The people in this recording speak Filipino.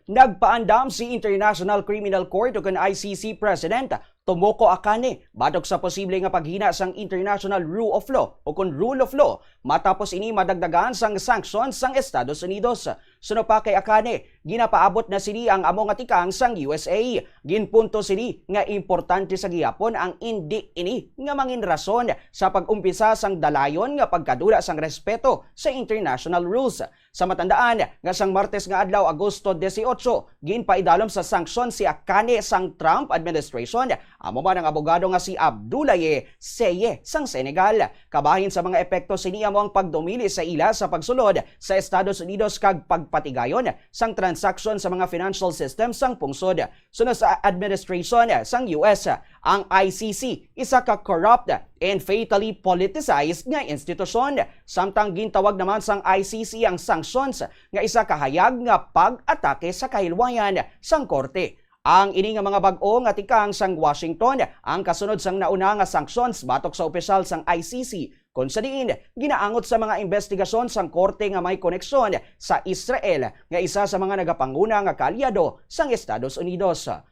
Nagpaandam si International Criminal Court o ICC President Tomoko Akane batok sa posible nga paghina sang International Rule of Law o Rule of Law matapos ini madagdagan sang sanctions sang Estados Unidos. Suno pa kay Akane, ginapaabot na sini ang amo nga tikang sang USA. Ginpunto sini nga importante sa gihapon ang indi ini nga mangin rason sa pag-umpisa sang dalayon nga pagkadula sang respeto sa international rules. Sa matandaan nga sang Martes nga adlaw Agosto 18, ginpaidalom sa sanksyon si Akane sang Trump administration. Amo man ang abogado nga si Abdoulaye Seye sang Senegal. Kabahin sa mga epekto sini amo ang pagdumili sa ila sa pagsulod sa Estados Unidos kag pagpatigayon sang transaksyon sa mga financial system sang pungsod. Sunod sa administration sang US, ang ICC isa ka corrupt and fatally politicized nga institusyon. Samtang gintawag naman sang ICC ang sanctions nga isa kahayag nga pag-atake sa kahilwayan sang korte. Ang ini nga mga bag-o nga tikang sang Washington ang kasunod sang nauna nga sanctions batok sa opisyal sang ICC kung sa diin ginaangot sa mga investigasyon sang korte nga may koneksyon sa Israel nga isa sa mga nagapanguna nga kaalyado sang Estados Unidos.